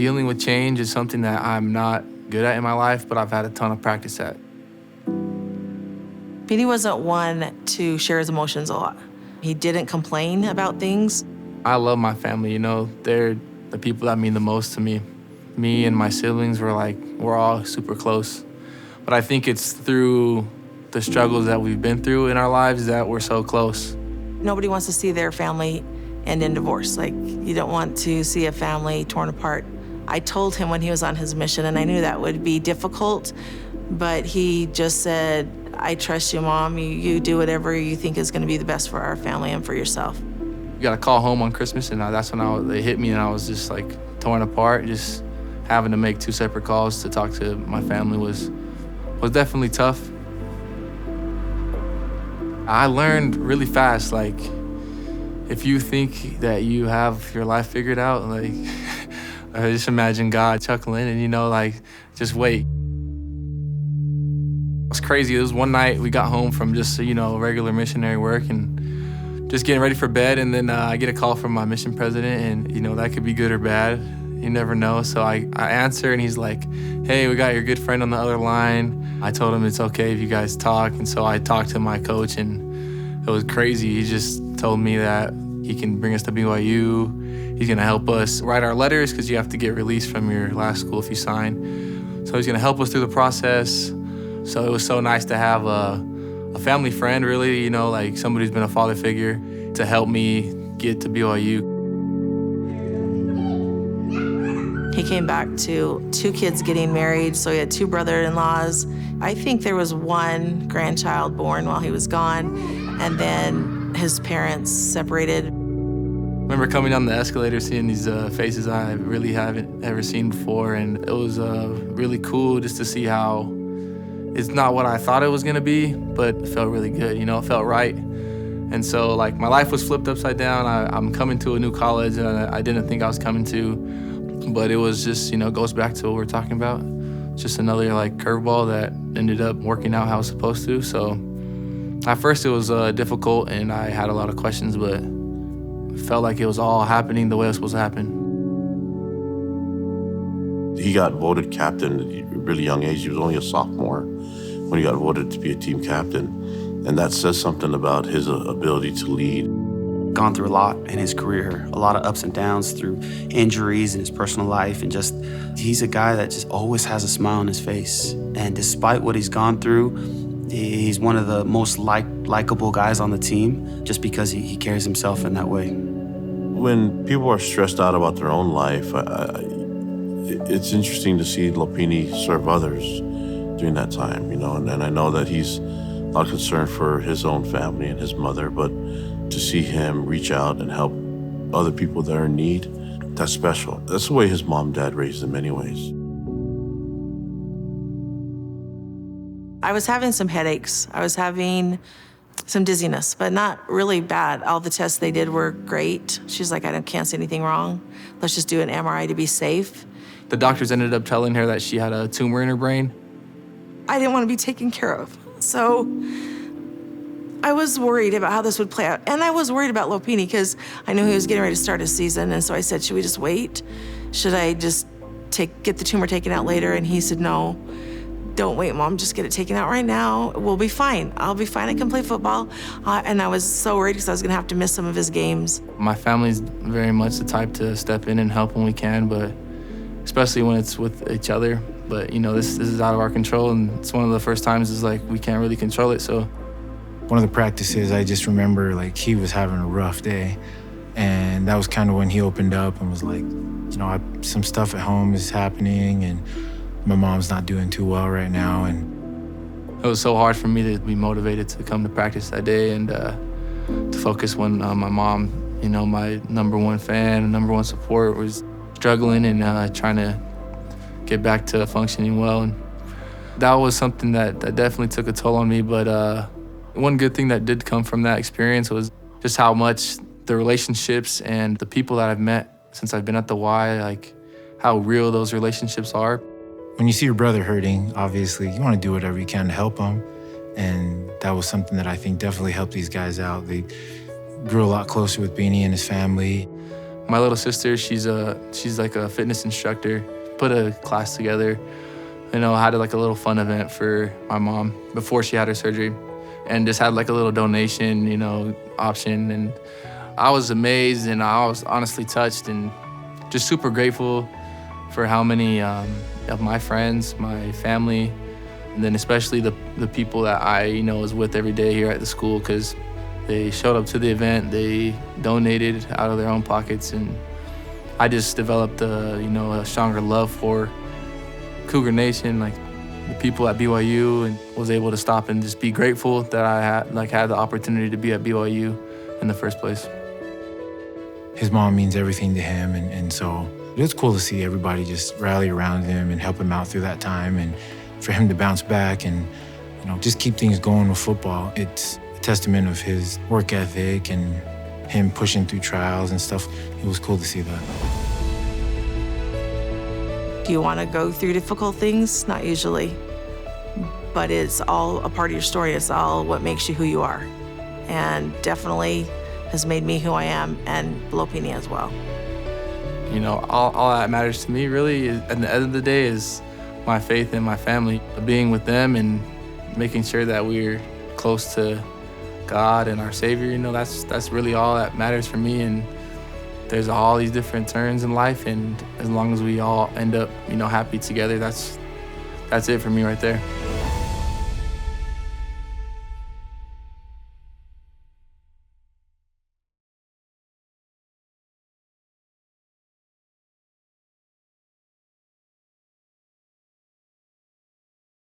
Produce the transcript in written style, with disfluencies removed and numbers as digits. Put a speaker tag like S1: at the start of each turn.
S1: Dealing with change is something that I'm not good at in my life, but I've had a ton of practice at.
S2: Petey wasn't one to share his emotions a lot. He didn't complain about things.
S1: I love my family, you know. They're the people that mean the most to me. Me and my siblings we're all super close. But I think it's through the struggles that we've been through in our lives that we're so close.
S2: Nobody wants to see their family end in divorce. Like, you don't want to see a family torn apart. I told him when he was on his mission, and I knew that would be difficult, but he just said, I trust you, Mom. You do whatever you think is going to be the best for our family and for yourself.
S1: You got a call home on Christmas, and that's when they hit me, and I was just like torn apart. Just having to make 2 separate calls to talk to my family was definitely tough. I learned really fast, like, if you think that you have your life figured out, like, I just imagine God chuckling and, you know, like, just wait. It was crazy. It was one night we got home from just, you know, regular missionary work and just getting ready for bed, and then I get a call from my mission president, and, you know, that could be good or bad. You never know. So I answer, and he's like, hey, we got your good friend on the other line. I told him it's okay if you guys talk, and so I talked to my coach, and it was crazy. He just told me that he can bring us to BYU. He's gonna help us write our letters because you have to get released from your last school if you sign. So he's gonna help us through the process. So it was so nice to have a family friend, really, you know, like somebody who's been a father figure to help me get to BYU.
S2: He came back to 2 kids getting married, so he had 2 brother-in-laws. I think there was 1 grandchild born while he was gone, and then his parents separated.
S1: I remember coming down the escalator, seeing these faces I really haven't ever seen before, and it was really cool just to see how it's not what I thought it was gonna be, but it felt really good, you know, it felt right. And so, like, my life was flipped upside down. I'm coming to a new college that I didn't think I was coming to, but it was just, you know, goes back to what we're talking about. Just another, like, curveball that ended up working out how it was supposed to. So at first it was difficult, and I had a lot of questions, but it felt like it was all happening the way it was supposed to happen.
S3: He got voted captain at a really young age. He was only a sophomore when he got voted to be a team captain. And that says something about his ability to lead.
S4: Gone through a lot in his career, a lot of ups and downs through injuries in his personal life, and just, he's a guy that just always has a smile on his face. And despite what he's gone through, he's one of the most likable guys on the team, just because he carries himself in that way.
S3: When people are stressed out about their own life, it's interesting to see Lopini serve others during that time, you know, and I know that he's not concerned for his own family and his mother, but to see him reach out and help other people that are in need, that's special. That's the way his mom and dad raised him anyways.
S2: I was having some headaches. I was having some dizziness, but not really bad. All the tests they did were great. She's like, I can't see anything wrong. Let's just do an MRI to be safe.
S1: The doctors ended up telling her that she had a tumor in her brain.
S2: I didn't want to be taken care of. So I was worried about how this would play out. And I was worried about Lopini because I knew he was getting ready to start his season. And so I said, should we just wait? Should I just get the tumor taken out later? And he said, no, don't wait, Mom. Just get it taken out right now. We'll be fine. I'll be fine. I can play football. And I was so worried because I was going to have to miss some of his games.
S1: My family's very much the type to step in and help when we can, but especially when it's with each other. But, you know, this is out of our control, and it's one of the first times it's like we can't really control it, so.
S5: One of the practices, I just remember, like, he was having a rough day, and that was kind of when he opened up and was like, you know, some stuff at home is happening, and my mom's not doing too well right now, and
S1: it was so hard for me to be motivated to come to practice that day and to focus when my mom, you know, my #1 fan, #1 support, was struggling and trying to get back to functioning well. And that was something that definitely took a toll on me, but one good thing that did come from that experience was just how much the relationships and the people that I've met since I've been at the Y, like how real those relationships are.
S5: When you see your brother hurting, obviously, you want to do whatever you can to help him. And that was something that I think definitely helped these guys out. They grew a lot closer with Beanie and his family.
S1: My little sister, she's like a fitness instructor. Put a class together, had like a little fun event for my mom before she had her surgery, and just had like a little donation, option. And I was amazed, and I was honestly touched and just super grateful for how many of my friends, my family, and then especially the people that I was with every day here at the school, because they showed up to the event, they donated out of their own pockets, and I just developed a stronger love for Cougar Nation, like the people at BYU, and was able to stop and just be grateful that I had the opportunity to be at BYU in the first place.
S5: His mom means everything to him, and so it was cool to see everybody just rally around him and help him out through that time, and for him to bounce back and just keep things going with football. It's a testament of his work ethic and him pushing through trials and stuff. It was cool to see that.
S2: Do you want to go through difficult things? Not usually, but it's all a part of your story. It's all what makes you who you are, and definitely has made me who I am, and Lopini as well.
S1: All that matters to me really at the end of the day is my faith in my family, being with them and making sure that we're close to God and our Savior. That's really all that matters for me. And there's all these different turns in life, and as long as we all end up happy together, that's it for me right there.